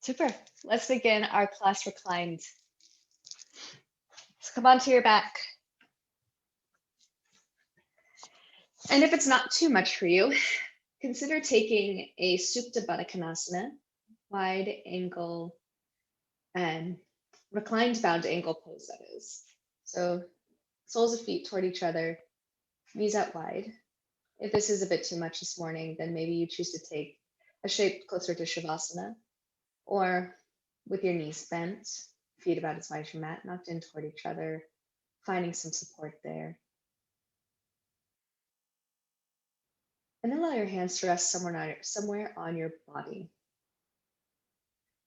Super. Let's begin our class reclined. So come onto your back. And if it's not too much for you, consider taking a Supta Badakanasana, wide ankle and reclined bound ankle pose, that is. So soles of feet toward each other, knees out wide. If this is a bit too much this morning, then maybe you choose to take a shape closer to Shavasana, or with your knees bent, feet about as wide as your mat, knocked in toward each other, finding some support there. And then allow your hands to rest somewhere on your body.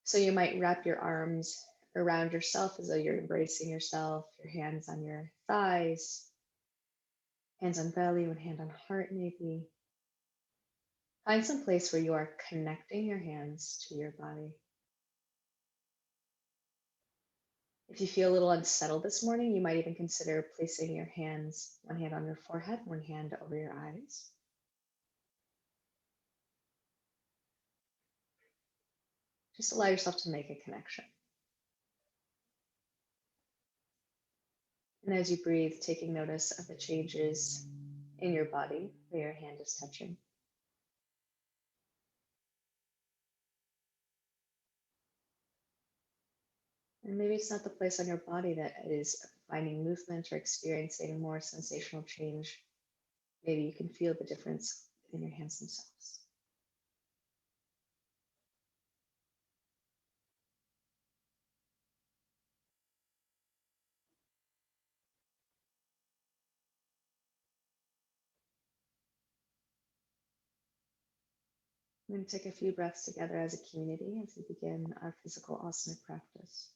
So you might wrap your arms around yourself as though you're embracing yourself, your hands on your thighs, hands on belly, one hand on heart maybe. Find some place where you are connecting your hands to your body. If you feel a little unsettled this morning, you might even consider placing your hands, one hand on your forehead, one hand over your eyes. Just allow yourself to make a connection. And as you breathe, taking notice of the changes in your body where your hand is touching. And maybe it's not the place on your body that is finding movement or experiencing more sensational change. Maybe you can feel the difference in your hands themselves. I'm going to take a few breaths together as a community as we begin our physical asana practice.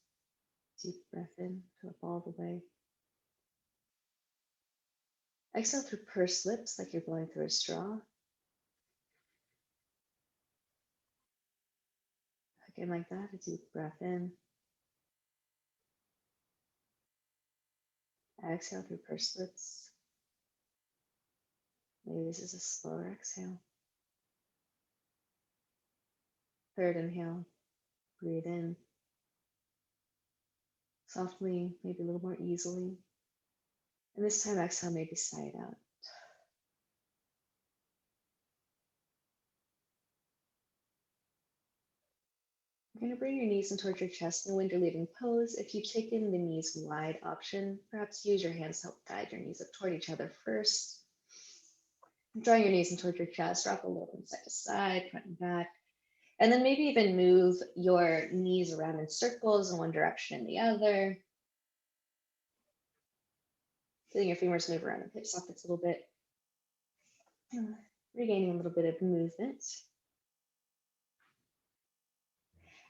Deep breath in, fill up all the way. Exhale through pursed lips like you're blowing through a straw. Again, like that, a deep breath in. Exhale through pursed lips. Maybe this is a slower exhale. Third inhale, breathe in. Softly, maybe a little more easily. And this time, exhale, maybe sigh it out. You're going to bring your knees in towards your chest in the winter leading pose. If you've taken the knees wide option, perhaps use your hands to help guide your knees up toward each other first. Drawing your knees in towards your chest, rock a little from side to side, front and back. And then maybe even move your knees around in circles in one direction and the other. Feeling your fingers move around in hip sockets a little bit. Regaining a little bit of movement.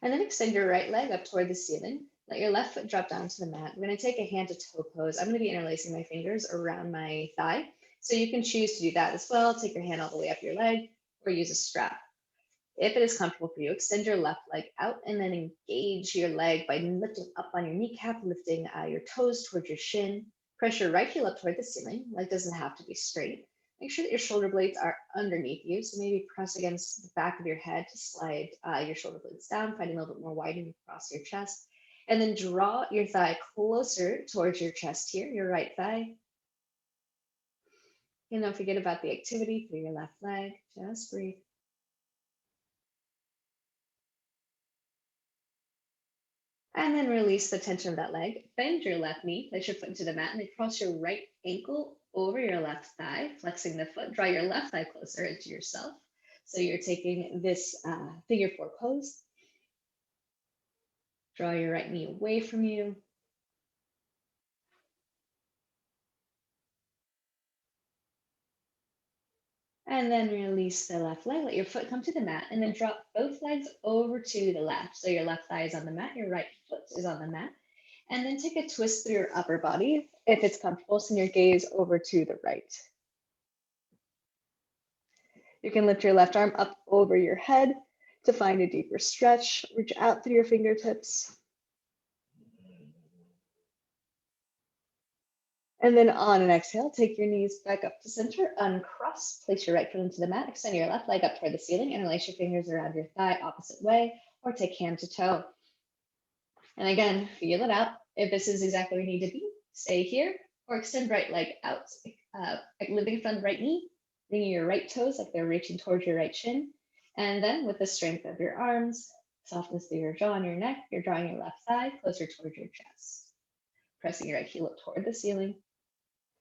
And then extend your right leg up toward the ceiling. Let your left foot drop down to the mat. We're going to take a hand to toe pose. I'm going to be interlacing my fingers around my thigh. So you can choose to do that as well. Take your hand all the way up your leg or use a strap. If it is comfortable for you, extend your left leg out and then engage your leg by lifting up on your kneecap, lifting your toes towards your shin. Press your right heel up toward the ceiling. Leg doesn't have to be straight. Make sure that your shoulder blades are underneath you. So maybe press against the back of your head to slide your shoulder blades down, finding a little bit more widening across your chest. And then draw your thigh closer towards your chest here, your right thigh. And don't forget about the activity through your left leg. Just breathe. And then release the tension of that leg. Bend your left knee, place your foot into the mat, and then cross your right ankle over your left thigh, flexing the foot. Draw your left thigh closer into yourself. So you're taking this figure four pose. Draw your right knee away from you. And then release the left leg. Let your foot come to the mat and then drop both legs over to the left. So your left thigh is on the mat, your right foot is on the mat. And then take a twist through your upper body. If it's comfortable, send your gaze over to the right. You can lift your left arm up over your head to find a deeper stretch. Reach out through your fingertips. And then on an exhale, take your knees back up to center, uncross, place your right foot into the mat, extend your left leg up toward the ceiling, interlace your fingers around your thigh, opposite way. or take hand to toe. And again, feel it out. If this is exactly where you need to be, stay here or extend right leg out, lifting from the right knee, bringing your right toes like they're reaching towards your right shin. And then with the strength of your arms, softness through your jaw and your neck, you're drawing your left thigh closer towards your chest, pressing your right heel up toward the ceiling.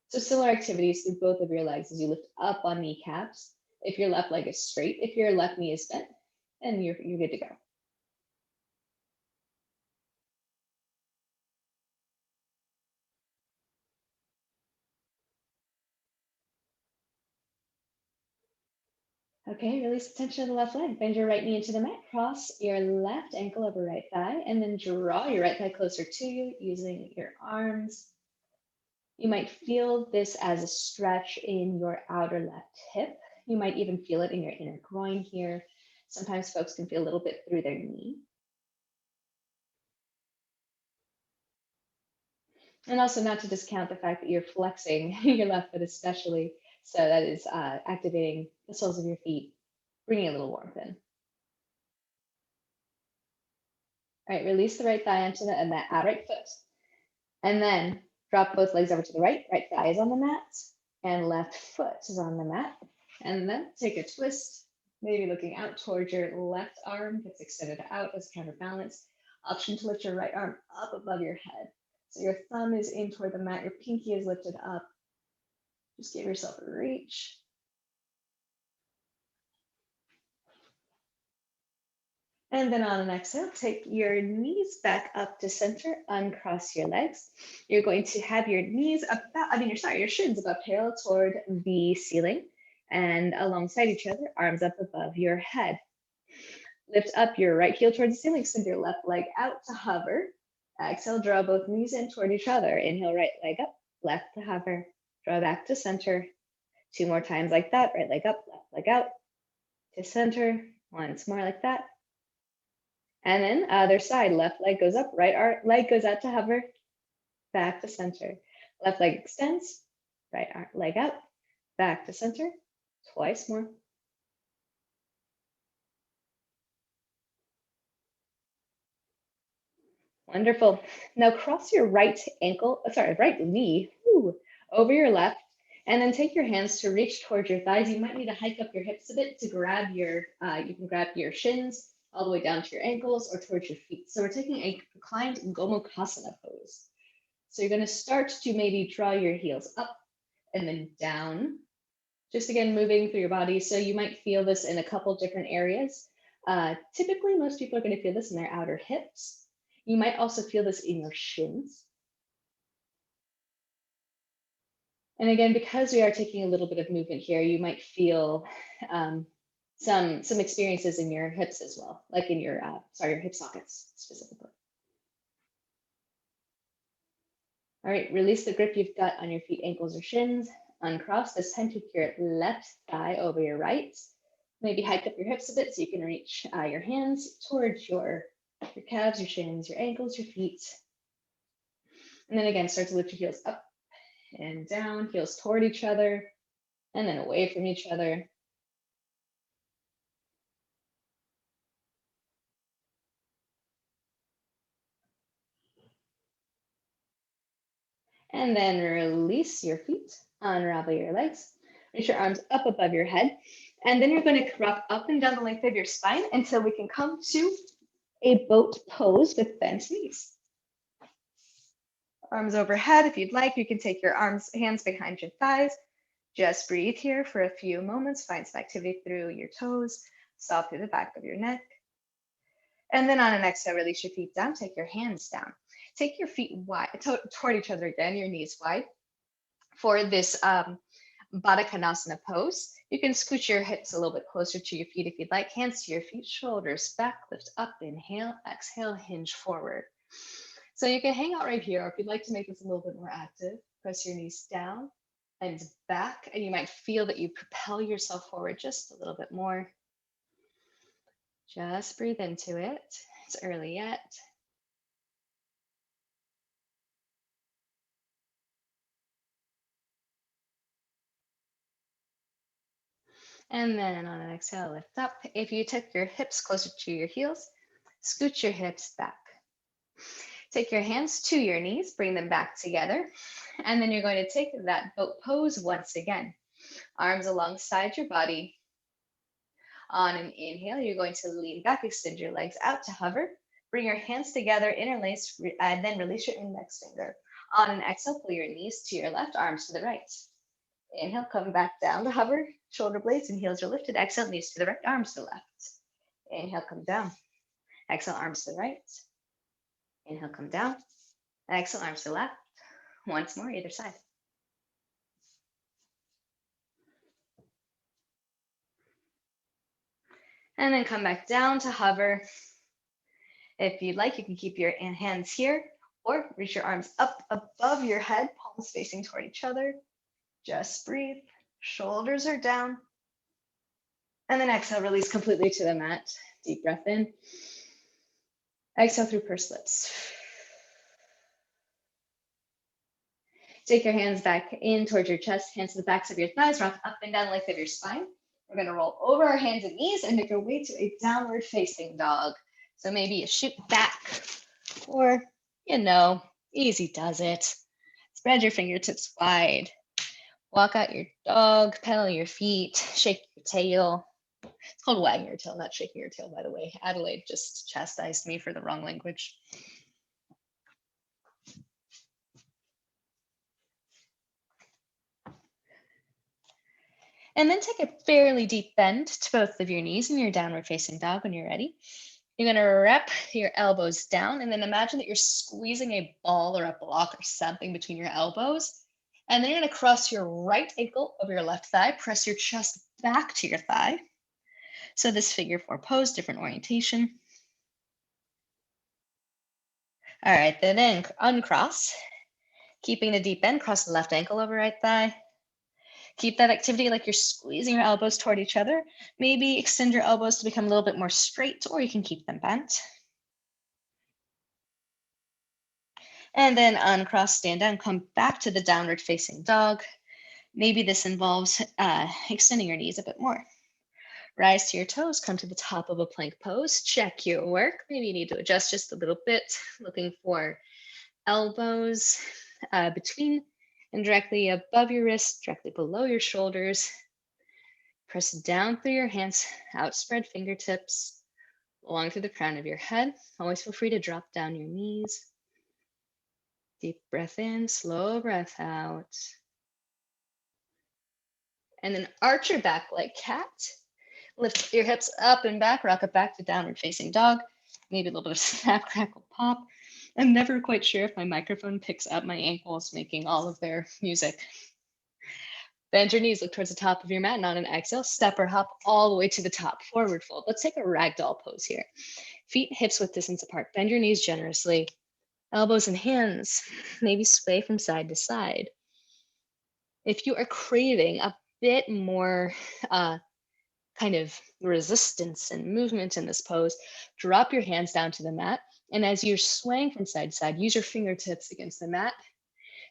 So similar activities through both of your legs as you lift up on kneecaps. If your left leg is straight, if your left knee is bent, then you're good to go. Okay, release the tension of the left leg. Bend your right knee into the mat. Cross your left ankle over right thigh, and then draw your right thigh closer to you using your arms. You might feel this as a stretch in your outer left hip. You might even feel it in your inner groin here. Sometimes folks can feel a little bit through their knee. And also not to discount the fact that you're flexing your left foot especially. So that is activating the soles of your feet, bringing a little warmth in. All right, release the right thigh onto the right foot. And then drop both legs over to the right. Right thigh is on the mat and left foot is on the mat. And then take a twist, maybe looking out towards your left arm that's extended out as counterbalance. Option to lift your right arm up above your head. So your thumb is in toward the mat, your pinky is lifted up. Just give yourself a reach. And then on an exhale, take your knees back up to center, uncross your legs. You're going to have your knees your shins about parallel toward the ceiling and alongside each other, arms up above your head. Lift up your right heel towards the ceiling, send your left leg out to hover. Exhale, draw both knees in toward each other. Inhale, right leg up, left to hover. Draw back to center. 2 more times like that, right leg up, left leg out to center. Once more like that. And then other side, left leg goes up, right leg goes out to hover, back to center. Left leg extends, right leg out, back to center, twice more. Wonderful. Now cross your right knee over your left, and then take your hands to reach towards your thighs. You might need to hike up your hips a bit to grab you can grab your shins all the way down to your ankles or towards your feet. So we're taking a reclined Gomukhasana pose. So you're going to start to maybe draw your heels up and then down. Just again, moving through your body. So you might feel this in a couple different areas. Typically, most people are going to feel this in their outer hips. You might also feel this in your shins. And again, because we are taking a little bit of movement here, you might feel some experiences in your hips as well, like in your hip sockets specifically. All right, release the grip you've got on your feet, ankles, or shins. Uncross. This time take your left thigh over your right. Maybe hike up your hips a bit so you can reach your hands towards your calves, your shins, your ankles, your feet. And then again, start to lift your heels up and down, heels toward each other, and then away from each other. And then release your feet, unravel your legs, reach your arms up above your head. And then you're going to rock up and down the length of your spine until we can come to a boat pose with bent knees. Arms overhead. If you'd like, you can take your hands behind your thighs. Just breathe here for a few moments. Find some activity through your toes, soft through the back of your neck. And then on an exhale, release your feet down. Take your hands down. Take your feet wide toward each other again, your knees wide. For this Badakanasana Pose, you can scooch your hips a little bit closer to your feet if you'd like. Hands to your feet, shoulders back, lift up, inhale, exhale, hinge forward. So you can hang out right here, or if you'd like to make this a little bit more active, press your knees down and back, and you might feel that you propel yourself forward just a little bit more. Just breathe into it. It's early yet. And then on an exhale, lift up. If you took your hips closer to your heels, Scoot your hips back. Take your hands to your knees, bring them back together. And then you're going to take that boat pose once again. Arms alongside your body. On an inhale, you're going to lean back, extend your legs out to hover. Bring your hands together, interlace, and then release your index finger. On an exhale, pull your knees to your left, arms to the right. Inhale, come back down to hover. Shoulder blades and heels are lifted. Exhale, knees to the right, arms to the left. Inhale, come down. Exhale, arms to the right. Inhale, come down. Exhale, arms to the left. Once more, either side. And then come back down to hover. If you'd like, you can keep your hands here or reach your arms up above your head, palms facing toward each other. Just breathe. Shoulders are down. And then exhale, release completely to the mat. Deep breath in. Exhale through pursed lips. Take your hands back in towards your chest, hands to the backs of your thighs, rock up and down the length of your spine. We're going to roll over our hands and knees and make our way to a downward facing dog. So maybe you shoot back or, easy does it. Spread your fingertips wide. Walk out your dog, pedal your feet, shake your tail. It's called wagging your tail, not shaking your tail, by the way. Adelaide just chastised me for the wrong language. And then take a fairly deep bend to both of your knees in your downward facing dog when you're ready. You're going to wrap your elbows down and then imagine that you're squeezing a ball or a block or something between your elbows. And then you're going to cross your right ankle over your left thigh, press your chest back to your thigh. So this figure 4 pose, different orientation. All right, then uncross. Keeping the deep bend, cross the left ankle over right thigh. Keep that activity like you're squeezing your elbows toward each other. Maybe extend your elbows to become a little bit more straight, or you can keep them bent. And then uncross, stand down, come back to the downward facing dog. Maybe this involves extending your knees a bit more. Rise to your toes, come to the top of a plank pose, check your work. Maybe you need to adjust just a little bit, looking for elbows between and directly above your wrists, directly below your shoulders. Press down through your hands, outspread fingertips, along through the crown of your head. Always feel free to drop down your knees. Deep breath in, slow breath out. And then arch your back like cat. Lift your hips up and back, rock it back to downward facing dog. Maybe a little bit of snap, crackle, pop. I'm never quite sure if my microphone picks up my ankles making all of their music. Bend your knees, look towards the top of your mat, and on an exhale, step or hop all the way to the top, forward fold. Let's take a ragdoll pose here. Feet hips width distance apart. Bend your knees generously. Elbows and hands, maybe sway from side to side. If you are craving a bit more kind of resistance and movement in this pose, drop your hands down to the mat. And as you're swaying from side to side, use your fingertips against the mat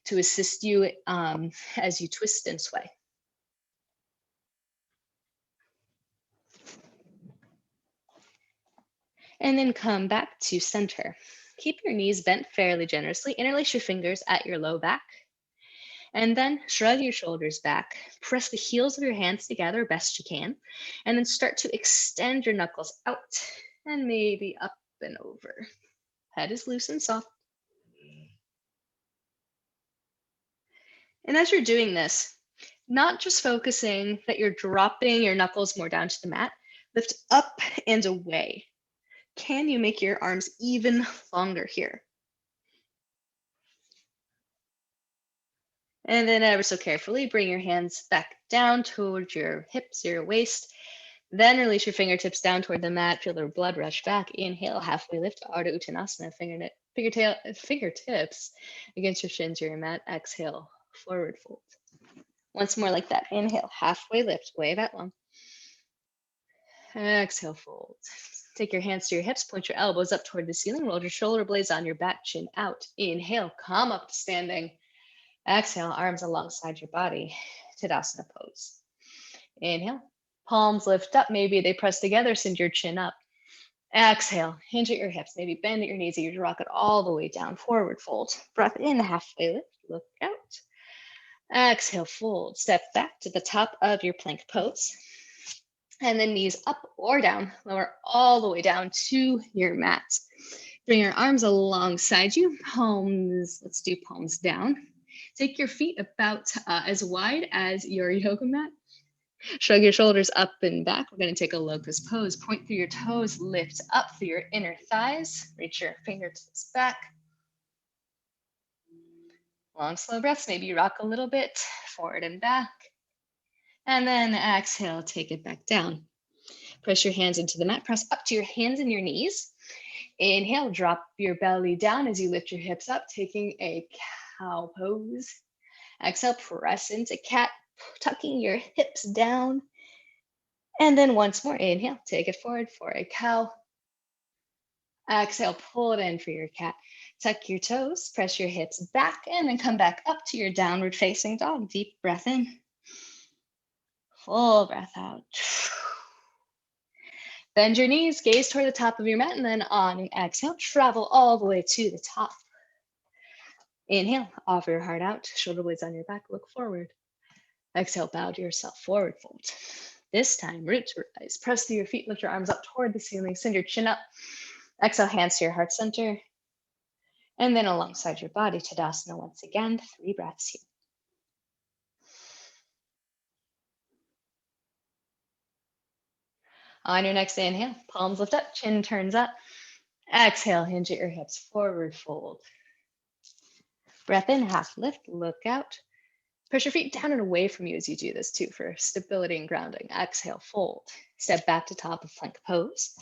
to assist you as you twist and sway. And then come back to center. Keep your knees bent fairly generously. Interlace your fingers at your low back. And then shrug your shoulders back. Press the heels of your hands together best you can. And then start to extend your knuckles out and maybe up and over. Head is loose and soft. And as you're doing this, not just focusing that you're dropping your knuckles more down to the mat, lift up and away. Can you make your arms even longer here? And then ever so carefully, bring your hands back down towards your hips, your waist. Then release your fingertips down toward the mat. Feel the blood rush back. Inhale, halfway lift, Ardha Uttanasana, fingertips against your shins or your mat. Exhale, forward fold. Once more like that. Inhale, halfway lift, way that long. Exhale, fold. Take your hands to your hips, point your elbows up toward the ceiling, roll your shoulder blades on your back, chin out. Inhale, come up to standing. Exhale, arms alongside your body, Tadasana Pose. Inhale, palms lift up, maybe they press together, send your chin up. Exhale, hinge at your hips, maybe bend at your knees. You rock it all the way down, forward fold. Breath in, halfway lift, look out. Exhale, fold, step back to the top of your plank pose. And then knees up or down, lower all the way down to your mat. Bring your arms alongside you, palms, let's do palms down. Take your feet about as wide as your yoga mat. Shrug your shoulders up and back. We're going to take a locust pose. Point through your toes, lift up through your inner thighs. Reach your fingertips back. Long, slow breaths. Maybe you rock a little bit forward and back. And then exhale, take it back down. Press your hands into the mat. Press up to your hands and your knees. Inhale, drop your belly down as you lift your hips up, taking a cow pose. Exhale, press into cat, tucking your hips down. And then once more, inhale, take it forward for a cow. Exhale, pull it in for your cat. Tuck your toes, press your hips back, and then come back up to your downward facing dog. Deep breath in. Full breath out. Bend your knees, gaze toward the top of your mat, and then on an exhale, travel all the way to the top. Inhale, offer your heart out, shoulder blades on your back, look forward. Exhale, bow to yourself, forward fold. This time, root to rise. Press through your feet, lift your arms up toward the ceiling, send your chin up. Exhale, hands to your heart center. And then alongside your body, Tadasana once again, 3 breaths here. On your next inhale, palms lift up, chin turns up. Exhale, hinge at your hips, forward fold. Breath in, half lift, look out. Press your feet down and away from you as you do this too for stability and grounding. Exhale, fold. Step back to top of plank pose.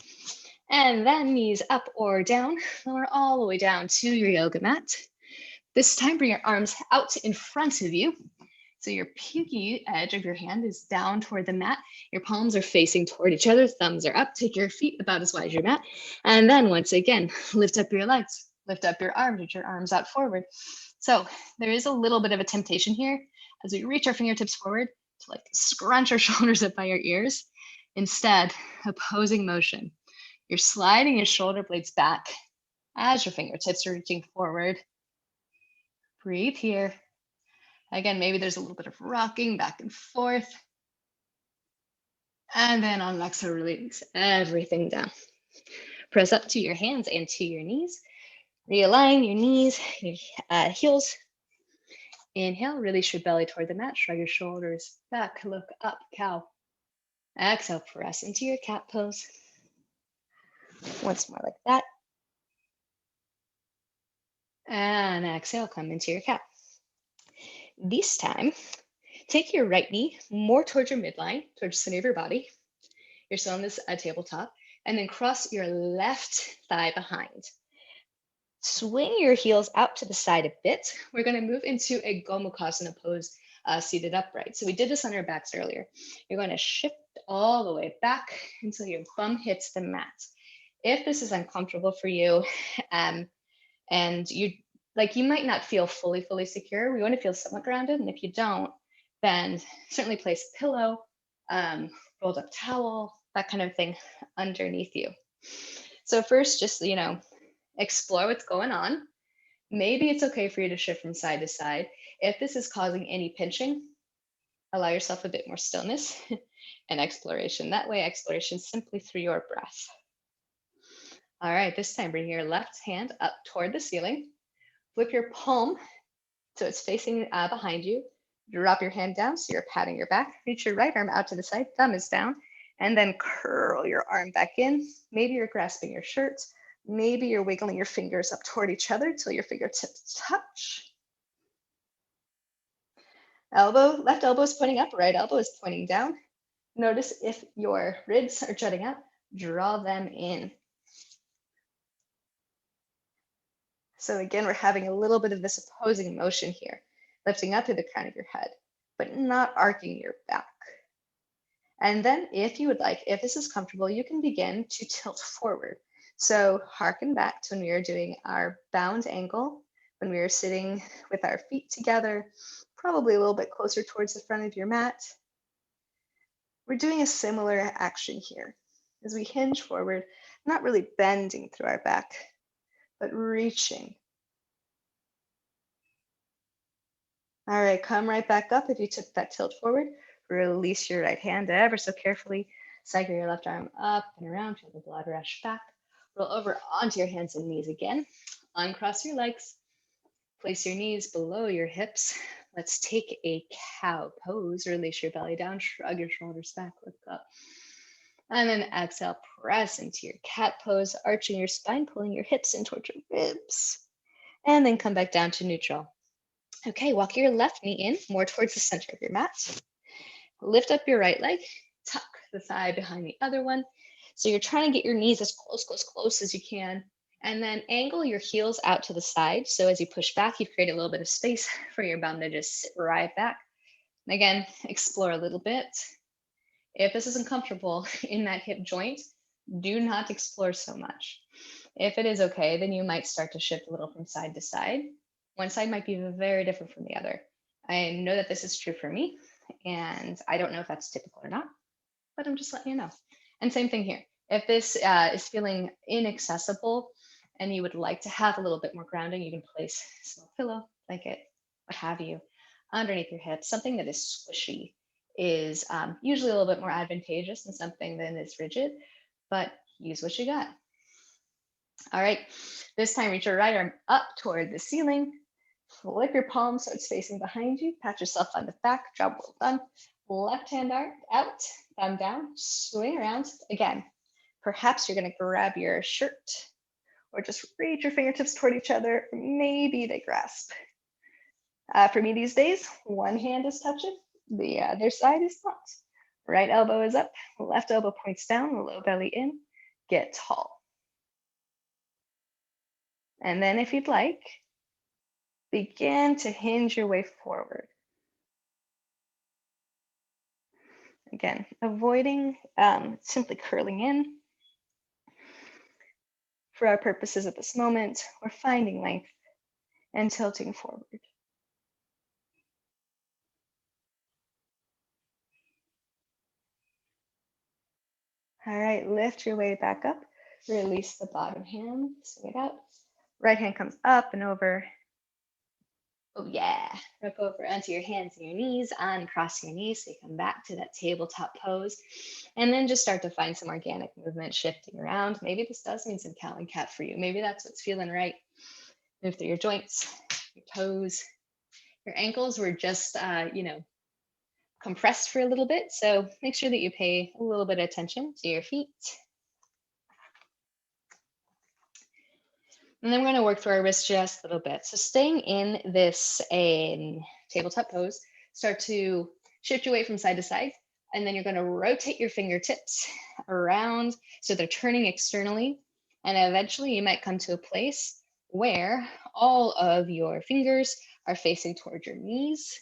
And then knees up or down, lower all the way down to your yoga mat. This time, bring your arms out in front of you. So your pinky edge of your hand is down toward the mat. Your palms are facing toward each other. Thumbs are up. Take your feet about as wide as your mat. And then once again, lift up your legs. Lift up your arms. Reach your arms out forward. So there is a little bit of a temptation here as we reach our fingertips forward to like scrunch our shoulders up by your ears. Instead, opposing motion. You're sliding your shoulder blades back as your fingertips are reaching forward. Breathe here. Again, maybe there's a little bit of rocking back and forth. And then on exhale, release everything down. Press up to your hands and to your knees. Realign your knees, your heels. Inhale, release your belly toward the mat. Shrug your shoulders back, look up, cow. Exhale, press into your cat pose. Once more like that. And exhale, come into your cat. This time, take your right knee more towards your midline, towards the center of your body. You're still on this tabletop. And then cross your left thigh behind. Swing your heels out to the side a bit. We're going to move into a Gomukhasana Pose, seated upright. So we did this on our backs earlier. You're going to shift all the way back until your bum hits the mat. If this is uncomfortable for you, and you might not feel fully secure, we want to feel somewhat grounded. And if you don't, then certainly place a pillow, rolled up towel, that kind of thing underneath you. So first, just, explore what's going on. Maybe it's okay for you to shift from side to side. If this is causing any pinching, allow yourself a bit more stillness and exploration. That way, exploration simply through your breath. All right, this time, bring your left hand up toward the ceiling. Flip your palm so it's facing behind you. Drop your hand down so you're patting your back. Reach your right arm out to the side, thumb is down, and then curl your arm back in. Maybe you're grasping your shirt. Maybe you're wiggling your fingers up toward each other till your fingertips touch. Left elbow is pointing up, right elbow is pointing down. Notice if your ribs are jutting out, draw them in. So again, we're having a little bit of this opposing motion here, lifting up through the crown of your head, but not arcing your back. And then if you would like, if this is comfortable, you can begin to tilt forward. So harken back to when we were doing our bound angle, when we were sitting with our feet together, probably a little bit closer towards the front of your mat. We're doing a similar action here. as we hinge forward, not really bending through our back, but reaching. All right, come right back up. If you took that tilt forward, release your right hand ever so carefully. Cycle your left arm up and around, feel the blood rush back. Roll over onto your hands and knees again. Uncross your legs. Place your knees below your hips. Let's take a cow pose. Release your belly down, shrug your shoulders back, lift up. And then exhale, press into your cat pose, arching your spine, pulling your hips in towards your ribs. And then come back down to neutral. Okay, walk your left knee in, more towards the center of your mat. Lift up your right leg, tuck the thigh behind the other one. So you're trying to get your knees as close as you can. And then angle your heels out to the side. So as you push back, you've created a little bit of space for your bum to just sit right back. And again, explore a little bit. If this isn't comfortable in that hip joint, do not explore so much. If it is okay, then you might start to shift a little from side to side. One side might be very different from the other. I know that this is true for me, and I don't know if that's typical or not, but I'm just letting you know. And same thing here. If this is feeling inaccessible and you would like to have a little bit more grounding, you can place a small pillow, blanket, what have you, underneath your hips. Something that is squishy is usually a little bit more advantageous than something that is rigid, but use what you got. All right, this time reach your right arm up toward the ceiling. Flip your palm so it's facing behind you. Pat yourself on the back, job well done. Left hand arm out, thumb down, swing around. Again, perhaps you're gonna grab your shirt or just reach your fingertips toward each other. Maybe they grasp. For me these days, one hand is touching, the other side is not. Right elbow is up, left elbow points down, low belly in, get tall. And then if you'd like, begin to hinge your way forward. Again, avoiding simply curling in. For our purposes at this moment, we're finding length and tilting forward. All right, lift your way back up. Release the bottom hand, swing it out. Right hand comes up and over. Oh yeah, rock over onto your hands and your knees, uncross your knees so you come back to that tabletop pose. And then just start to find some organic movement shifting around. Maybe this does mean some cow and cat for you. Maybe that's what's feeling right. Move through your joints, your toes. Your ankles were just, compressed for a little bit. So make sure that you pay a little bit of attention to your feet. And then we're going to work through our wrist just a little bit. So staying in this tabletop pose, start to shift your weight from side to side. And then you're going to rotate your fingertips around so they're turning externally. And eventually you might come to a place where all of your fingers are facing towards your knees.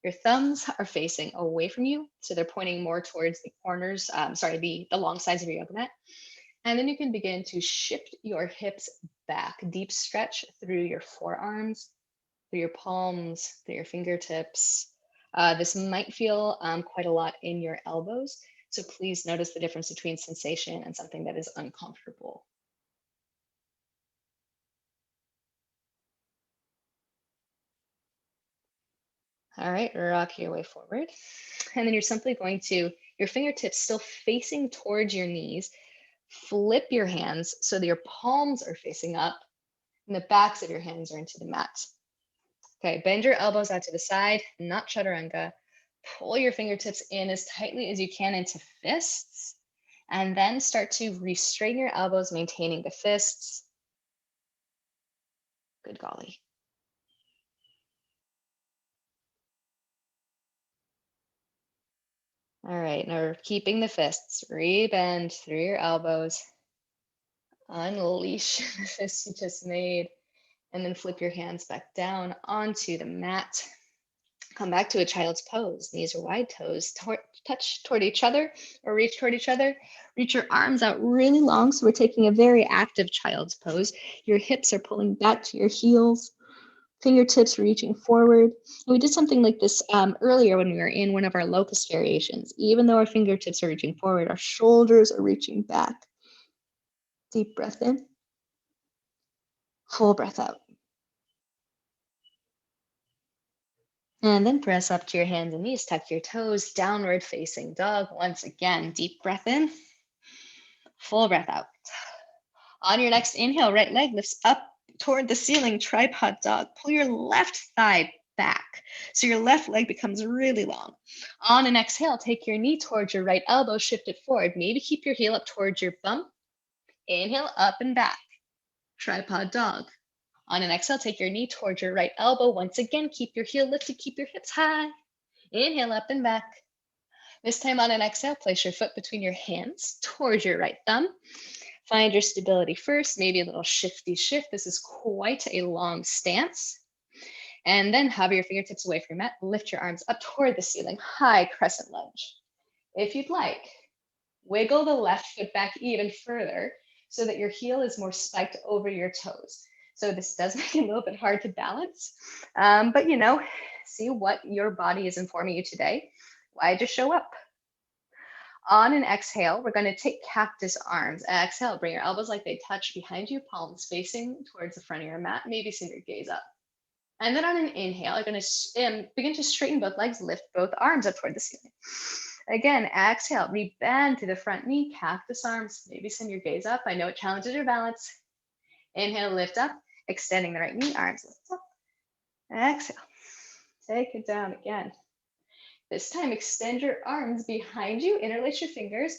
Your thumbs are facing away from you. So they're pointing more towards the corners, the long sides of your yoga mat. And then you can begin to shift your hips back, deep stretch through your forearms, through your palms, through your fingertips. This might feel quite a lot in your elbows. So please notice the difference between sensation and something that is uncomfortable. All right, rock your way forward. And then you're simply going to, your fingertips still facing towards your knees, flip your hands so that your palms are facing up and the backs of your hands are into the mat. Okay, bend your elbows out to the side, not chaturanga. Pull your fingertips in as tightly as you can into fists, and then start to restrain your elbows, maintaining the fists. Good golly. All right, now keeping the fists, rebend through your elbows, unleash the fists you just made, and then flip your hands back down onto the mat. Come back to a child's pose. Knees are wide, toes touch toward each other or reach toward each other. Reach your arms out really long. So we're taking a very active child's pose. Your hips are pulling back to your heels. Fingertips reaching forward. And we did something like this earlier when we were in one of our locust variations. Even though our fingertips are reaching forward, our shoulders are reaching back. Deep breath in. Full breath out. And then press up to your hands and knees, tuck your toes, downward facing dog. Once again, deep breath in, full breath out. On your next inhale, right leg lifts up toward the ceiling, tripod dog. Pull your left thigh back so your left leg becomes really long. On an exhale, take your knee towards your right elbow, shift it forward. Maybe keep your heel up towards your bum. Inhale, up and back, tripod dog. On an exhale, take your knee towards your right elbow. Once again, keep your heel lifted, keep your hips high. Inhale, up and back. This time on an exhale, place your foot between your hands towards your right thumb. Find your stability first, maybe a little shifty shift. This is quite a long stance. And then hover your fingertips away from your mat. Lift your arms up toward the ceiling, high crescent lunge. If you'd like, wiggle the left foot back even further so that your heel is more spiked over your toes. So this does make it a little bit hard to balance, but you know, see what your body is informing you today. Why just show up? On an exhale, we're going to take cactus arms. Exhale, bring your elbows like they touch behind you, palms facing towards the front of your mat. Maybe send your gaze up. And then on an inhale, you're going to begin to straighten both legs, lift both arms up toward the ceiling. Again, exhale, rebend to the front knee, cactus arms. Maybe send your gaze up. I know it challenges your balance. Inhale, lift up. Extending the right knee, arms lift up. Exhale, take it down again. This time, extend your arms behind you, interlace your fingers.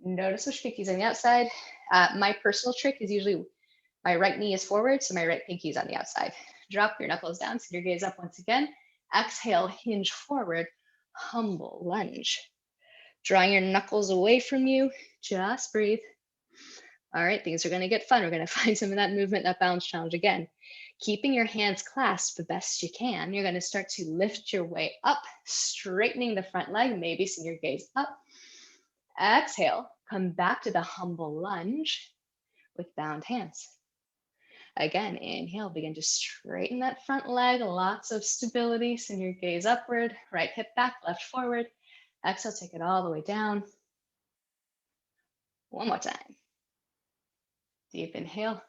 Notice which pinky's on the outside. My personal trick is usually my right knee is forward, so my right pinky is on the outside. Drop your knuckles down, send your gaze up once again. Exhale, hinge forward, humble lunge. Drawing your knuckles away from you, just breathe. All right, things are going to get fun. We're going to find some of that movement, that balance challenge again. Keeping your hands clasped the best you can, you're going to start to lift your way up, straightening the front leg, maybe send your gaze up. Exhale, come back to the humble lunge with bound hands. Again, inhale, begin to straighten that front leg, lots of stability, send your gaze upward, right hip back, left forward. Exhale, take it all the way down. One more time. Deep inhale.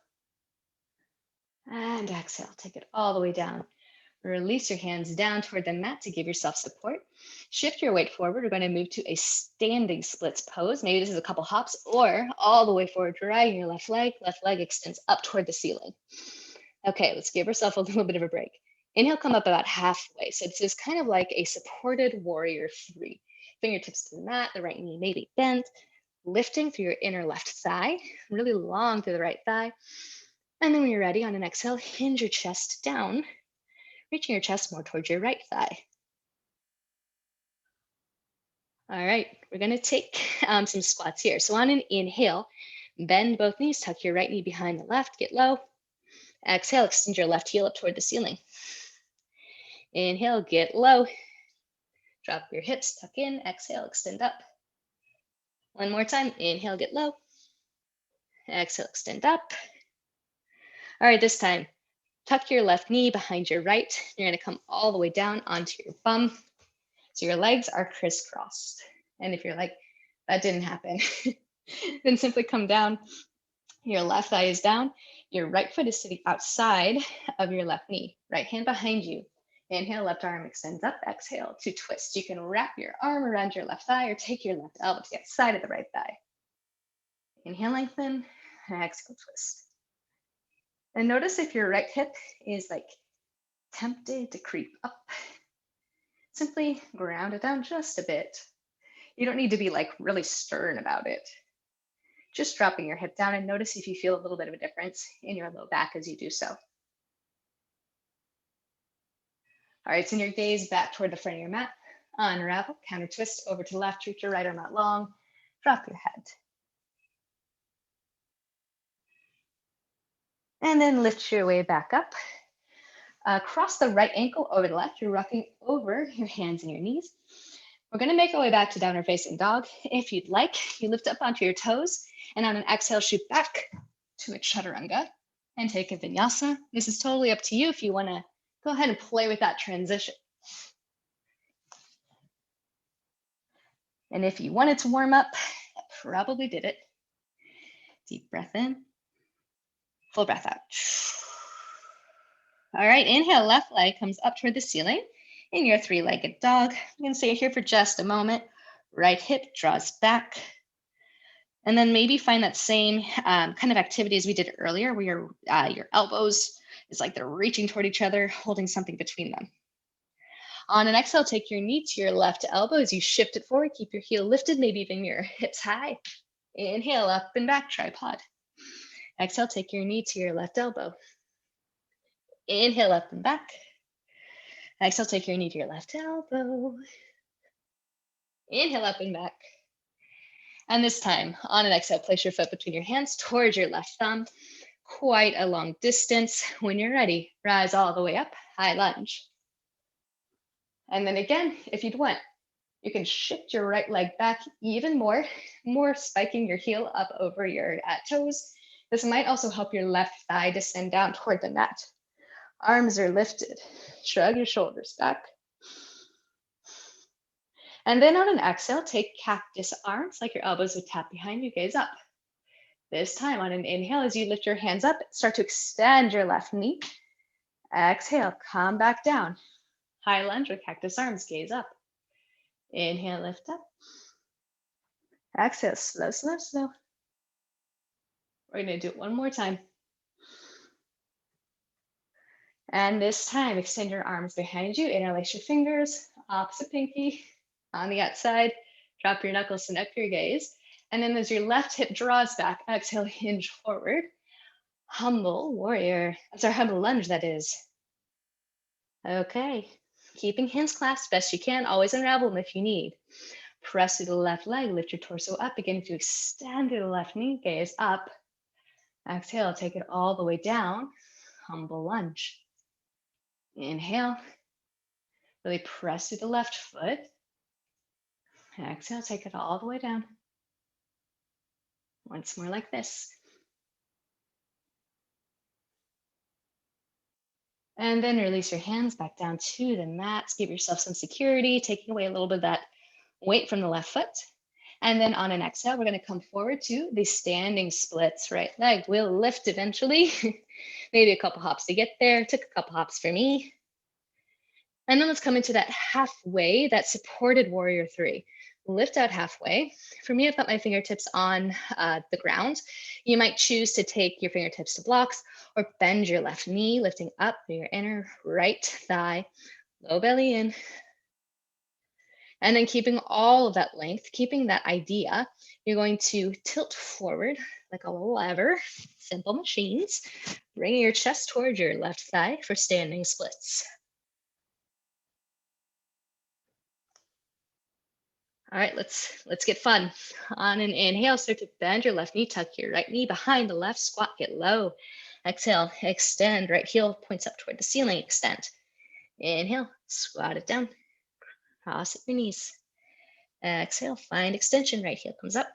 And exhale, take it all the way down. Release your hands down toward the mat to give yourself support. Shift your weight forward. We're going to move to a standing splits pose. Maybe this is a couple hops or all the way forward, dragging your left leg. Left leg extends up toward the ceiling. Okay, let's give ourselves a little bit of a break. Inhale, come up about halfway. So this is kind of like a supported warrior 3. Fingertips to the mat, the right knee maybe bent. Lifting through your inner left thigh, really long through the right thigh. And then when you're ready, on an exhale, hinge your chest down, reaching your chest more towards your right thigh. All right, we're going to take some squats here. So on an inhale, bend both knees, tuck your right knee behind the left, get low. Exhale, extend your left heel up toward the ceiling. Inhale, get low. Drop your hips, tuck in. Exhale, extend up. One more time. Inhale, get low. Exhale, extend up. All right, this time, tuck your left knee behind your right. You're going to come all the way down onto your bum. So your legs are crisscrossed. And if you're like, that didn't happen, then simply come down. Your left thigh is down. Your right foot is sitting outside of your left knee. Right hand behind you. Inhale, left arm extends up. Exhale to twist. You can wrap your arm around your left thigh or take your left elbow to the side of the right thigh. Inhale, lengthen. Exhale, twist. And notice if your right hip is like tempted to creep up. Simply ground it down just a bit. You don't need to be like really stern about it. Just dropping your hip down and notice if you feel a little bit of a difference in your low back as you do so. All right, send your gaze back toward the front of your mat. Unravel, counter twist over to the left, reach your right arm out long, drop your head. And then lift your way back up. Cross the right ankle over the left. You're rocking over your hands and your knees. We're going to make our way back to downward facing dog. If you'd like, you lift up onto your toes and on an exhale, shoot back to a chaturanga and take a vinyasa. This is totally up to you if you want to Go ahead and play with that transition. And if you wanted to warm up, that probably did it. Deep breath in, full breath out. All right, inhale, left leg comes up toward the ceiling in your three-legged dog. I'm gonna stay here for just a moment. Right hip draws back. And then maybe find that same kind of activity as we did earlier, where your elbows is like they're reaching toward each other, holding something between them. On an exhale, take your knee to your left elbow as you shift it forward. Keep your heel lifted, maybe even your hips high. Inhale, up and back, tripod. Exhale, take your knee to your left elbow. Inhale, up and back. Exhale, take your knee to your left elbow. Inhale, up and back. And this time, on an exhale, place your foot between your hands towards your left thumb, quite a long distance. When you're ready, rise all the way up, high lunge. And then again, if you'd want, you can shift your right leg back even more spiking your heel up over your toes. This might also help your left thigh descend down toward the mat. Arms are lifted. Shrug your shoulders back. And then on an exhale, take cactus arms, like your elbows would tap behind you, gaze up. This time on an inhale, as you lift your hands up, start to extend your left knee. Exhale, come back down. High lunge with cactus arms, gaze up. Inhale, lift up. Exhale, slow, slow, slow. We're gonna do it one more time. And this time, extend your arms behind you, interlace your fingers, opposite pinky on the outside, drop your knuckles and up your gaze. And then as your left hip draws back, exhale, hinge forward. Humble warrior, humble lunge, that is. Okay, keeping hands clasped best you can, always unravel them if you need. Press through the left leg, lift your torso up, begin to extend through the left knee, gaze up. Exhale, take it all the way down, humble lunge. Inhale, really press through the left foot. Exhale, take it all the way down. Once more like this. And then release your hands back down to the mat. Give yourself some security, taking away a little bit of that weight from the left foot. And then on an exhale, we're going to come forward to the standing splits. Right leg will lift eventually. Maybe a couple hops to get there. Took a couple hops for me. And then let's come into that halfway, that supported warrior three. Lift out halfway. For me, I've got my fingertips on the ground. You might choose to take your fingertips to blocks or bend your left knee, lifting up through your inner right thigh, low belly in. And then keeping all of that length, keeping that idea, you're going to tilt forward like a lever, simple machines, bringing your chest towards your left thigh for standing splits. All right, let's get fun. On an inhale, start to bend your left knee, tuck your right knee behind the left, squat, get low. Exhale, extend, right heel points up toward the ceiling, extend. Inhale, squat it down, cross at your knees. Exhale, find extension, right heel comes up.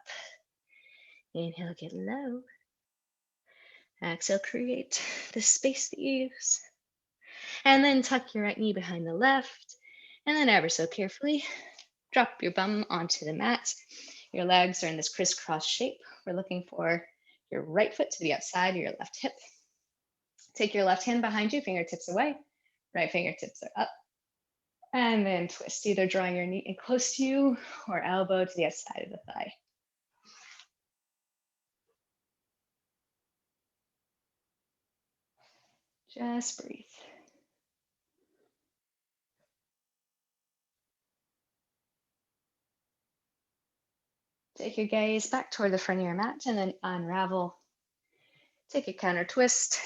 Inhale, get low. Exhale, create the space that you use. And then tuck your right knee behind the left. And then ever so carefully, drop your bum onto the mat. Your legs are in this crisscross shape. We're looking for your right foot to the outside of your left hip. Take your left hand behind you, fingertips away. Right fingertips are up. And then twist, either drawing your knee in close to you or elbow to the outside of the thigh. Just breathe. Take your gaze back toward the front of your mat and then unravel. Take a counter twist.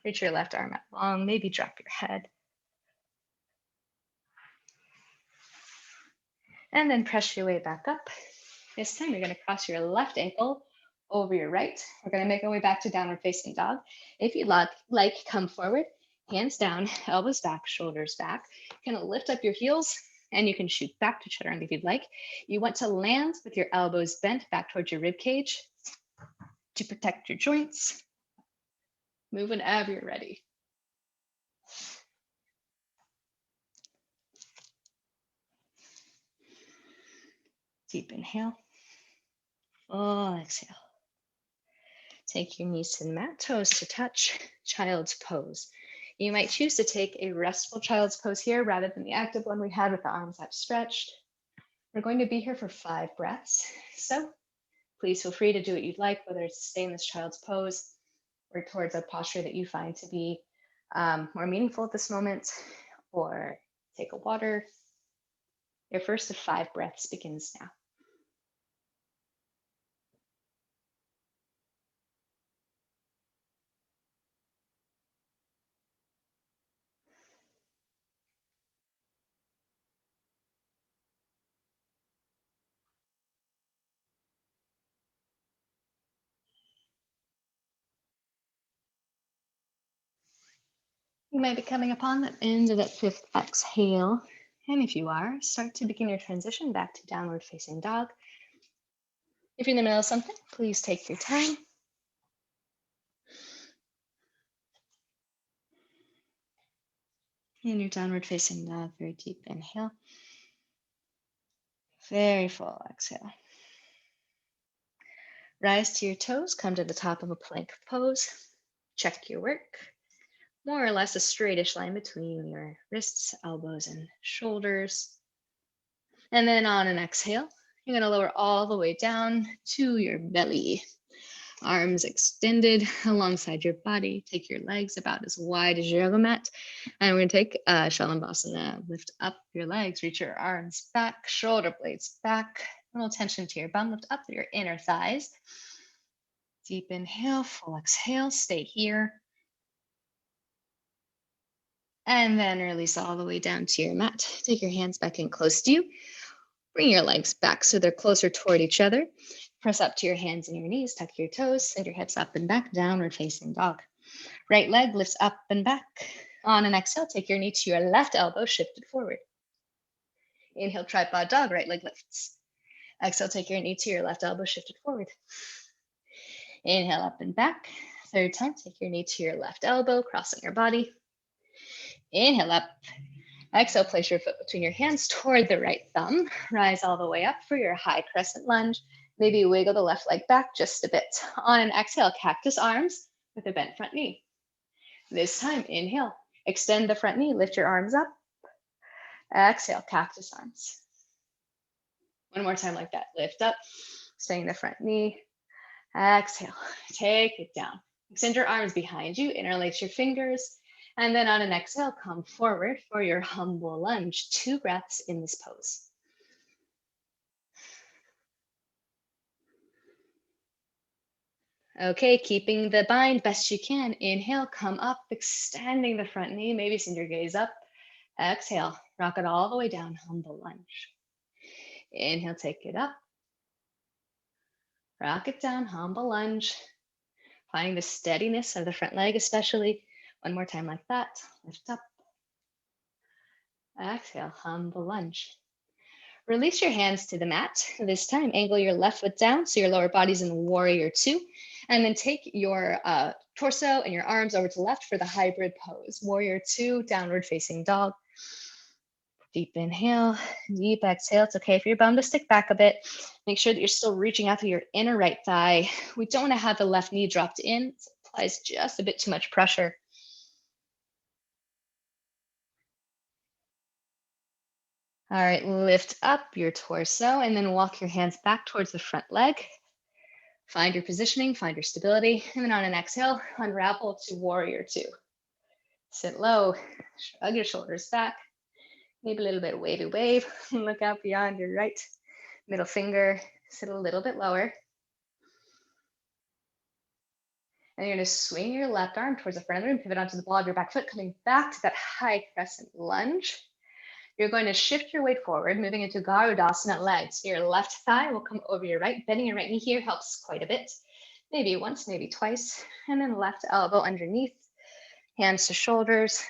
Reach your left arm out long, maybe drop your head. And then press your way back up. This time you're going to cross your left ankle over your right. We're going to make our way back to downward facing dog. If you'd like, come forward, hands down, elbows back, shoulders back. Kind of lift up your heels and you can shoot back to chaturanga if you'd like. You want to land with your elbows bent back towards your rib cage to protect your joints. Move whenever you're ready. Deep inhale. Full exhale. Take your knees to the mat, toes to touch, child's pose. You might choose to take a restful child's pose here rather than the active one we had with the arms outstretched. We're going to be here for 5 breaths. So please feel free to do what you'd like, whether it's to stay in this child's pose or towards a posture that you find to be more meaningful at this moment, or take a water. Your first of 5 breaths begins now. You might be coming upon the end of that 5th exhale. And if you are, start to begin your transition back to downward facing dog. If you're in the middle of something, please take your time. In your downward facing dog, very deep inhale. Very full exhale. Rise to your toes, come to the top of a plank pose. Check your work. More or less a straightish line between your wrists, elbows, and shoulders. And then on an exhale, you're going to lower all the way down to your belly. Arms extended alongside your body. Take your legs about as wide as your yoga mat. And we're going to take Shavasana. Lift up your legs, reach your arms back, shoulder blades back. A little tension to your bum. Lift up your inner thighs. Deep inhale, full exhale. Stay here. And then release all the way down to your mat. Take your hands back in close to you. Bring your legs back so they're closer toward each other. Press up to your hands and your knees. Tuck your toes. Send your hips up and back. Downward facing dog. Right leg lifts up and back. On an exhale, take your knee to your left elbow, shifted forward. Inhale, tripod dog. Right leg lifts. Exhale, take your knee to your left elbow, shifted forward. Inhale, up and back. 3rd time, take your knee to your left elbow, crossing your body. Inhale up. Exhale, place your foot between your hands toward the right thumb. Rise all the way up for your high crescent lunge. Maybe wiggle the left leg back just a bit. On an exhale, cactus arms with a bent front knee. This time, inhale. Extend the front knee, lift your arms up. Exhale, cactus arms. One more time like that. Lift up, staying the front knee. Exhale, take it down. Extend your arms behind you, interlace your fingers. And then on an exhale, come forward for your humble lunge. 2 breaths in this pose. Okay, keeping the bind best you can. Inhale, come up, extending the front knee. Maybe send your gaze up. Exhale, rock it all the way down, humble lunge. Inhale, take it up. Rock it down, humble lunge. Finding the steadiness of the front leg especially. One more time like that. Lift up. Exhale, humble lunge. Release your hands to the mat. This time, angle your left foot down so your lower body's in warrior 2. And then take your torso and your arms over to the left for the hybrid pose. Warrior 2, downward facing dog. Deep inhale, deep exhale. It's okay for your bum to stick back a bit. Make sure that you're still reaching out through your inner right thigh. We don't want to have the left knee dropped in. It applies just a bit too much pressure. All right, lift up your torso and then walk your hands back towards the front leg. Find your positioning, find your stability. And then on an exhale, unravel to warrior 2. Sit low, shrug your shoulders back. Maybe a little bit wavy wave. Look out beyond your right middle finger. Sit a little bit lower. And you're going to swing your left arm towards the front of the room, pivot onto the ball of your back foot, coming back to that high crescent lunge. You're going to shift your weight forward, moving into Garudasana legs. Your left thigh will come over your right. Bending your right knee here helps quite a bit. Maybe once, maybe twice. And then left elbow underneath, hands to shoulders,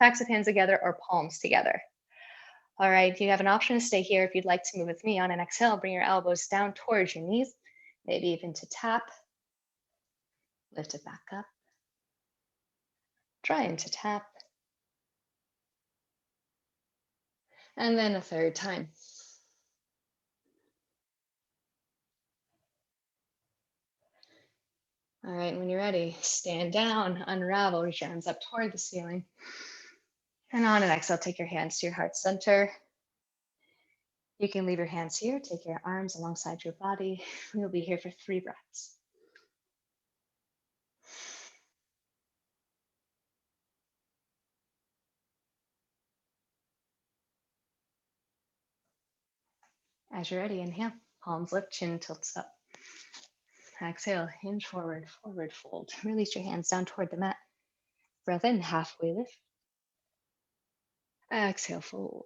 backs of hands together or palms together. All right, you have an option to stay here if you'd like to move with me. On an exhale, bring your elbows down towards your knees, maybe even to tap. Lift it back up. Trying to tap. And then a 3rd time. All right, when you're ready, stand down, unravel, reach your arms up toward the ceiling. And on an exhale, take your hands to your heart center. You can leave your hands here, take your arms alongside your body. We'll be here for 3 breaths. As you're ready, inhale, palms lift, chin tilts up. Exhale, hinge forward, forward fold. Release your hands down toward the mat. Breath in, halfway lift. Exhale, fold.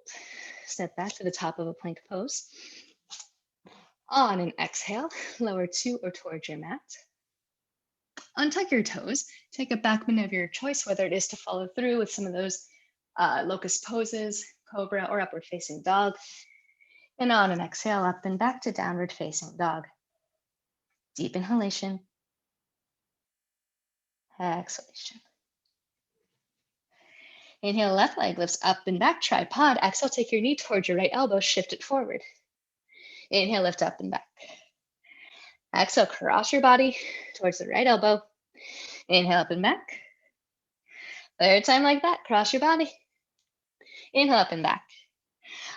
Step back to the top of a plank pose. On an exhale, lower to or towards your mat. Untuck your toes. Take a back bend of your choice, whether it is to follow through with some of those locust poses, cobra, or upward facing dog. And on an exhale, up and back to downward facing dog. Deep inhalation. Exhalation. Inhale, left leg lifts up and back, tripod. Exhale, take your knee towards your right elbow, shift it forward. Inhale, lift up and back. Exhale, cross your body towards the right elbow. Inhale, up and back. Third time like that, cross your body. Inhale, up and back.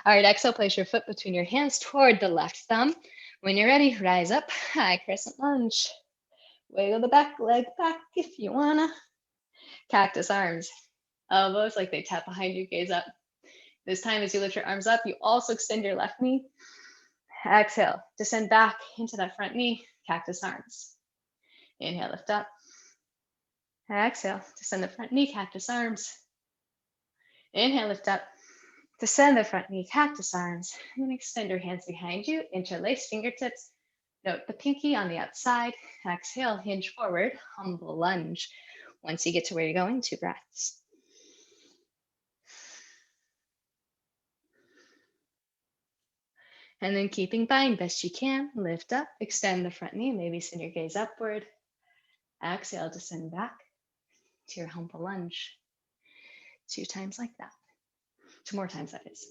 All right, exhale, place your foot between your hands toward the left thumb. When you're ready, rise up, high crescent lunge. Wiggle the back leg back if you wanna. Cactus arms. Elbows like they tap behind you, gaze up. This time as you lift your arms up, you also extend your left knee. Exhale, descend back into that front knee, cactus arms. Inhale, lift up. Exhale, descend the front knee, cactus arms. Inhale, lift up. Descend the front knee, cactus arms. And then extend your hands behind you, interlace fingertips. Note the pinky on the outside. Exhale, hinge forward, humble lunge. Once you get to where you're going, 2 breaths. And then keeping bind best you can, lift up, extend the front knee, maybe send your gaze upward. Exhale, descend back to your humble lunge. 2 times like that. 2 more times, that is.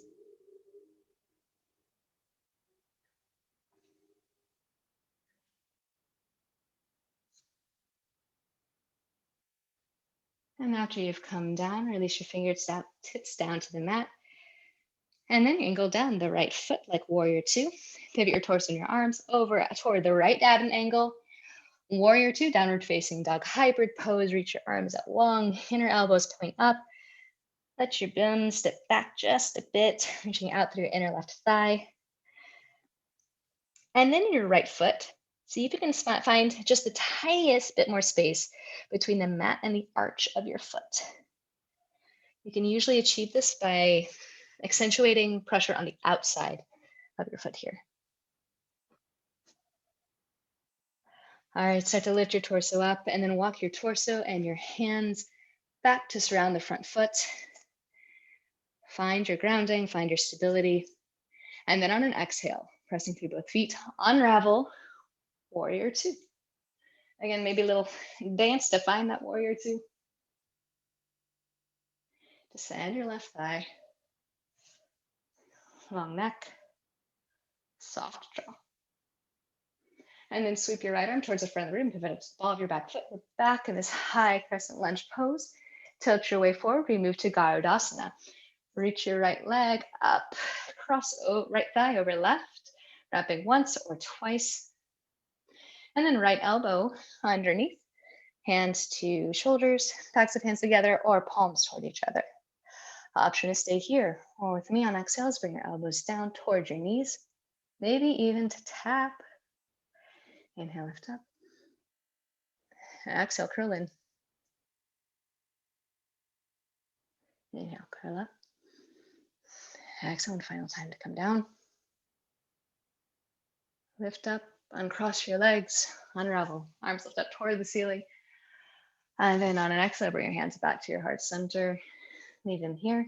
And after you've come down, release your fingertips down to the mat. And then angle down the right foot like warrior 2. Pivot your torso and your arms over toward the right at an angle. Warrior 2, downward facing dog hybrid pose. Reach your arms out long, inner elbows point up. Let your bum step back just a bit, reaching out through your inner left thigh. And then in your right foot, see if you can find just the tiniest bit more space between the mat and the arch of your foot. You can usually achieve this by accentuating pressure on the outside of your foot here. All right, start to lift your torso up and then walk your torso and your hands back to surround the front foot. Find your grounding, find your stability. And then on an exhale, pressing through both feet, unravel, warrior 2. Again, maybe a little dance to find that warrior 2. Descend your left thigh. Long neck, soft jaw. And then sweep your right arm towards the front of the room, pivot up to the ball of your back foot. We're back in this high crescent lunge pose. Tilt your way forward, we move to Garudasana. Reach your right leg up, cross right thigh over left, wrapping once or twice. And then right elbow underneath, hands to shoulders, backs of hands together, or palms toward each other. Option to stay here, or with me on exhales, bring your elbows down towards your knees, maybe even to tap. Inhale, lift up. Exhale, curl in. Inhale, curl up. Exhale, and final time to come down. Lift up, uncross your legs, unravel. Arms lift up toward the ceiling. And then on an exhale, bring your hands back to your heart center. Leave them here.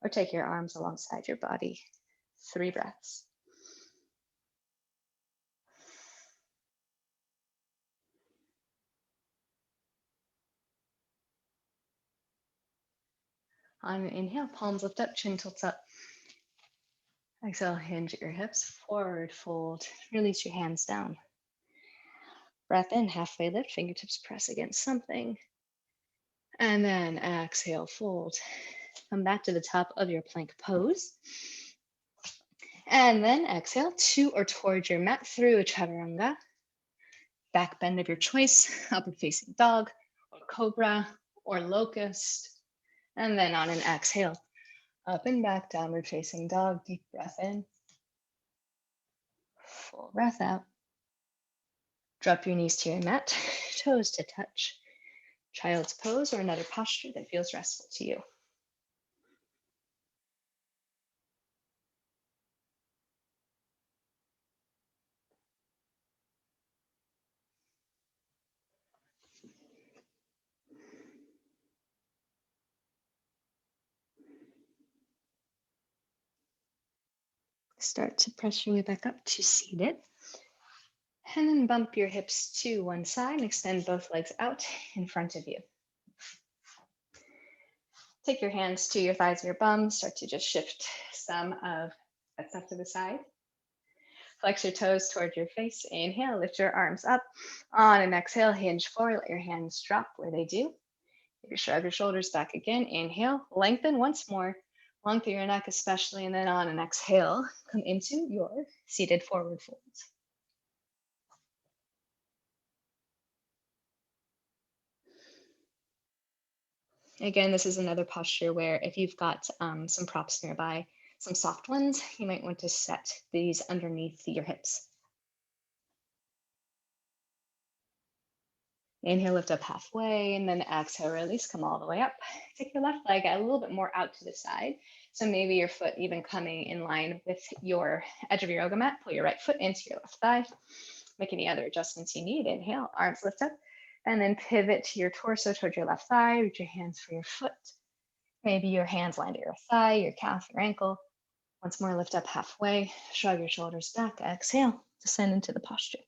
Or take your arms alongside your body. 3 breaths. On an inhale, palms lift up, chin tilts up. Exhale, hinge at your hips, forward fold. Release your hands down. Breath in, halfway lift, fingertips press against something. And then exhale, fold. Come back to the top of your plank pose. And then exhale to or towards your mat through a chaturanga. Back bend of your choice, upward facing dog, or cobra, or locust. And then on an exhale, up and back, downward facing dog, deep breath in. Full breath out. Drop your knees to your mat, toes to touch. Child's pose or another posture that feels restful to you. Start to press your way back up to seated. And then bump your hips to one side and extend both legs out in front of you. Take your hands to your thighs or your bum. Start to just shift some of that stuff to the side. Flex your toes toward your face. Inhale, lift your arms up. On an exhale, hinge forward. Let your hands drop where they do. You shrug your shoulders back again. Inhale, lengthen once more. Long through your neck especially. And then on an exhale, come into your seated forward fold. Again, this is another posture where if you've got some props nearby, some soft ones, you might want to set these underneath your hips. Inhale, lift up halfway, and then exhale, release, come all the way up. Take your left leg a little bit more out to the side. So maybe your foot even coming in line with your edge of your yoga mat. Pull your right foot into your left thigh. Make any other adjustments you need. Inhale, arms lift up, and then pivot your torso towards your left thigh. Reach your hands for your foot. Maybe your hands land at your thigh, your calf, your ankle. Once more, lift up halfway, shrug your shoulders back, exhale, descend into the posture.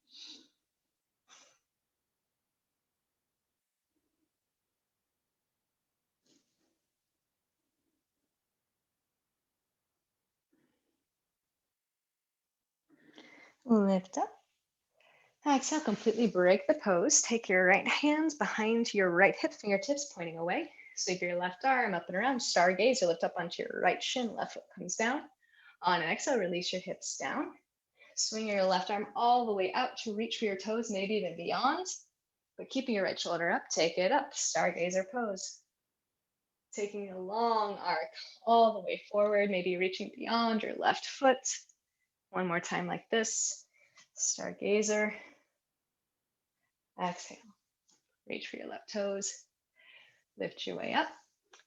Lift up. Exhale, completely break the pose. Take your right hands behind your right hip, fingertips pointing away. Sweep your left arm up and around, stargaze, or lift up onto your right shin, left foot comes down. On an exhale, release your hips down. Swing your left arm all the way out to reach for your toes, maybe even beyond. But keeping your right shoulder up, take it up, stargazer pose. Taking a long arc all the way forward, maybe reaching beyond your left foot. One more time like this, stargazer. Exhale, reach for your left toes, lift your way up,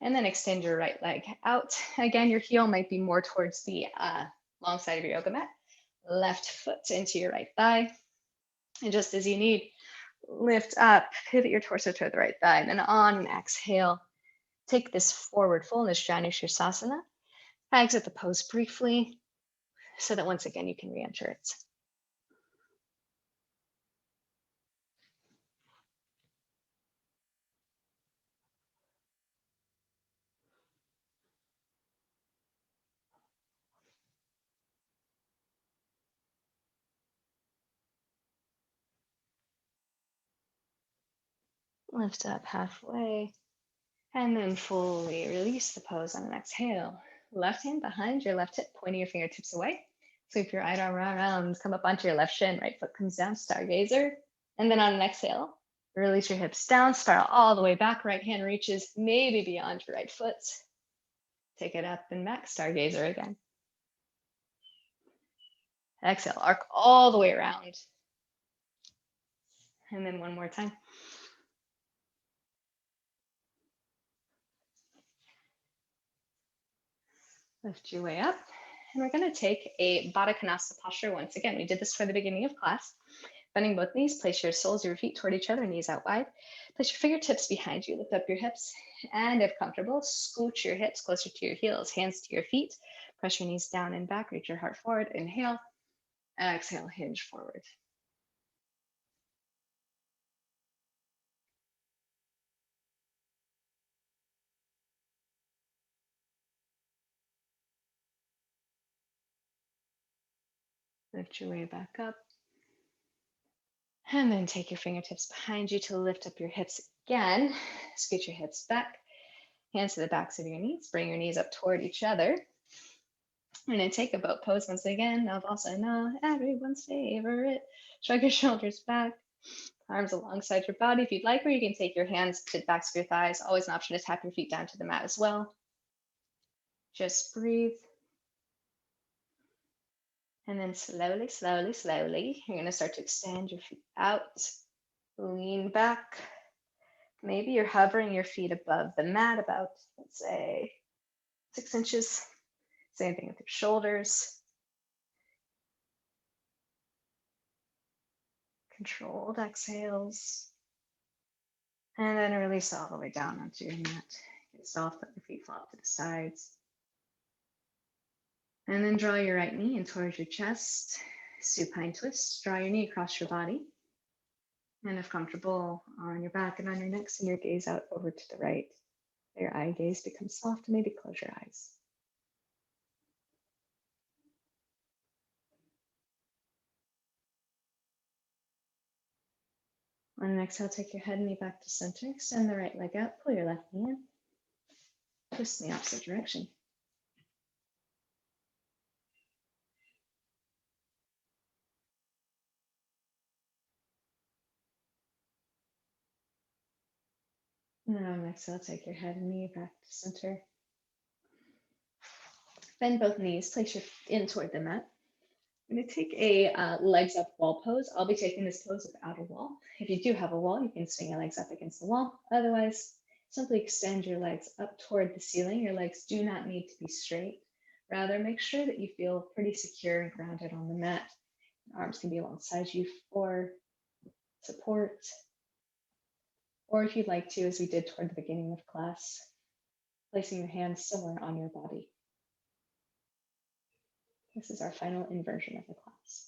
and then extend your right leg out. Again, your heel might be more towards the long side of your yoga mat. Left foot into your right thigh. And just as you need, lift up, pivot your torso toward the right thigh. And then on an exhale, take this forward fold, this Janu Sirsasana. Exit the pose briefly so that once again you can re-enter it. Lift up halfway, and then fully release the pose on an exhale. Left hand behind your left hip, pointing your fingertips away. Sweep your right arm around, come up onto your left shin, right foot comes down, stargazer. And then on an exhale, release your hips down, spiral all the way back, right hand reaches maybe beyond your right foot. Take it up and back, stargazer again. Exhale, arc all the way around. And then one more time. Lift your way up. And we're going to take a Badakanasa posture once again. We did this for the beginning of class. Bending both knees, place your soles of your feet toward each other, knees out wide. Place your fingertips behind you, lift up your hips, and if comfortable, scooch your hips closer to your heels, hands to your feet. Press your knees down and back, reach your heart forward. Inhale, exhale, hinge forward. Lift your way back up. And then take your fingertips behind you to lift up your hips again. Scoot your hips back. Hands to the backs of your knees. Bring your knees up toward each other. And then take a boat pose once again. Savasana, everyone's favorite. Shrug your shoulders back. Arms alongside your body if you'd like, or you can take your hands to the backs of your thighs. Always an option to tap your feet down to the mat as well. Just breathe. And then slowly, slowly, slowly, you're going to start to extend your feet out. Lean back. Maybe you're hovering your feet above the mat about, let's say, 6 inches. Same thing with your shoulders. Controlled exhales. And then release all the way down onto your mat. Get soft, let your feet flop to the sides. And then draw your right knee in towards your chest. Supine twist. Draw your knee across your body. And if comfortable, on your back and on your neck, send your gaze out over to the right. Your eye gaze becomes soft, and maybe close your eyes. On an exhale, take your head and knee back to center. Extend the right leg out, pull your left knee in. Twist in the opposite direction. And then on an exhale, take your head and knee back to center. Bend both knees, place your feet in toward the mat. I'm going to take a legs up wall pose. I'll be taking this pose without a wall. If you do have a wall, you can swing your legs up against the wall. Otherwise, simply extend your legs up toward the ceiling. Your legs do not need to be straight. Rather, make sure that you feel pretty secure and grounded on the mat. Arms can be alongside you for support. Or if you'd like to, as we did toward the beginning of class, placing your hands somewhere on your body. This is our final inversion of the class.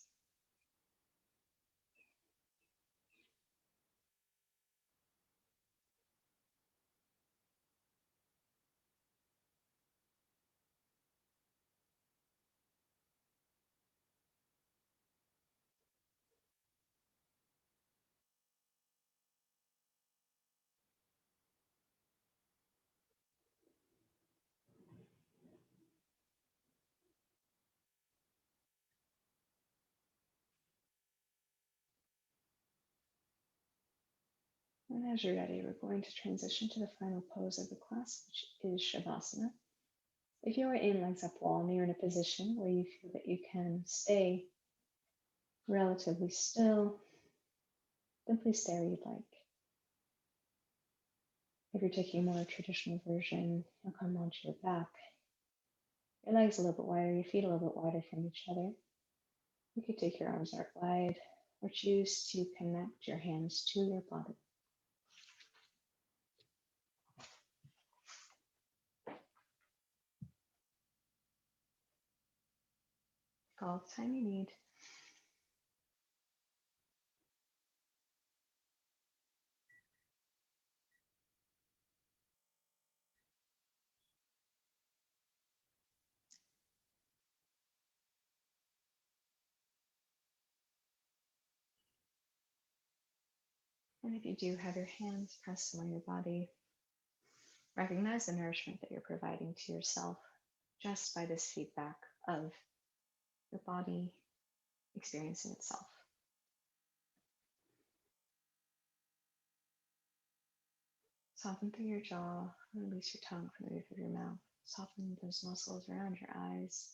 And as you're ready, we're going to transition to the final pose of the class, which is Shavasana. If you are in legs up wall and you're in a position where you feel that you can stay relatively still, then please stay where you'd like. If you're taking a more traditional version, you'll come onto your back. Your legs a little bit wider, your feet a little bit wider from each other. You could take your arms out wide or choose to connect your hands to your body. All the time you need. And if you do have your hands pressed on your body, recognize the nourishment that you're providing to yourself just by this feedback of your body experiencing itself. Soften through your jaw, release your tongue from the roof of your mouth. Soften those muscles around your eyes.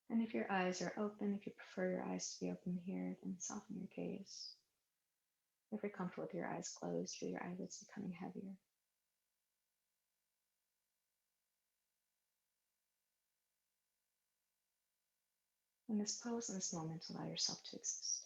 And if your eyes are open, if you prefer your eyes to be open here, then soften your gaze. If you're comfortable with your eyes closed, feel your eyelids becoming heavier. In this pose, in this moment, allow yourself to exist.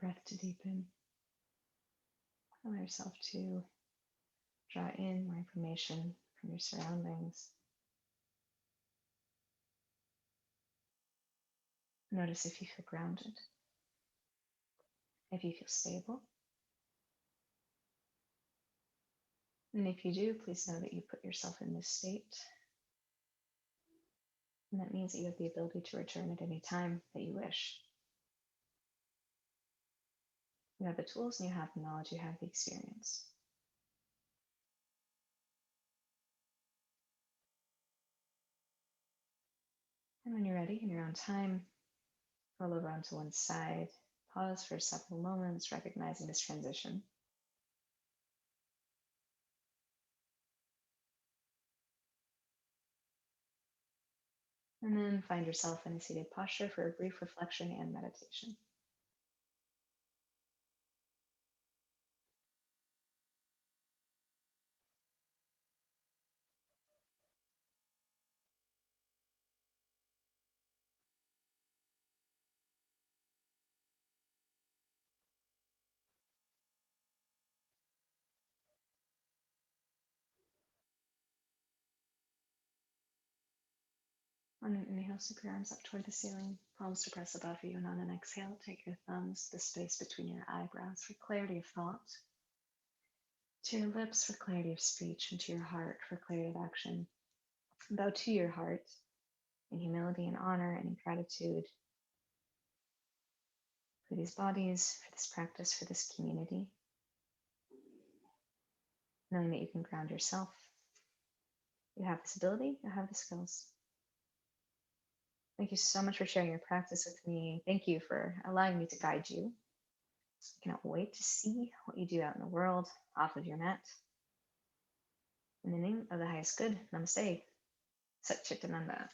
breath to deepen. Allow yourself to draw in more information from your surroundings. Notice if you feel grounded, if you feel stable. And if you do, please know that you put yourself in this state. And that means that you have the ability to return at any time that you wish. You have the tools and you have the knowledge, you have the experience. And when you're ready, in your own time, roll over onto one side, pause for several moments, recognizing this transition. And then find yourself in a seated posture for a brief reflection and meditation. On an inhale, sweep your arms up toward the ceiling, palms to press above you, and on an exhale, take your thumbs to the space between your eyebrows for clarity of thought, to your lips for clarity of speech, and to your heart for clarity of action. Bow to your heart in humility and honor and in gratitude for these bodies, for this practice, for this community, knowing that you can ground yourself. You have this ability, you have the skills. Thank you so much for sharing your practice with me. Thank you for allowing me to guide you. I cannot wait to see what you do out in the world, off of your mat. In the name of the highest good, namaste. Sat Chitananda.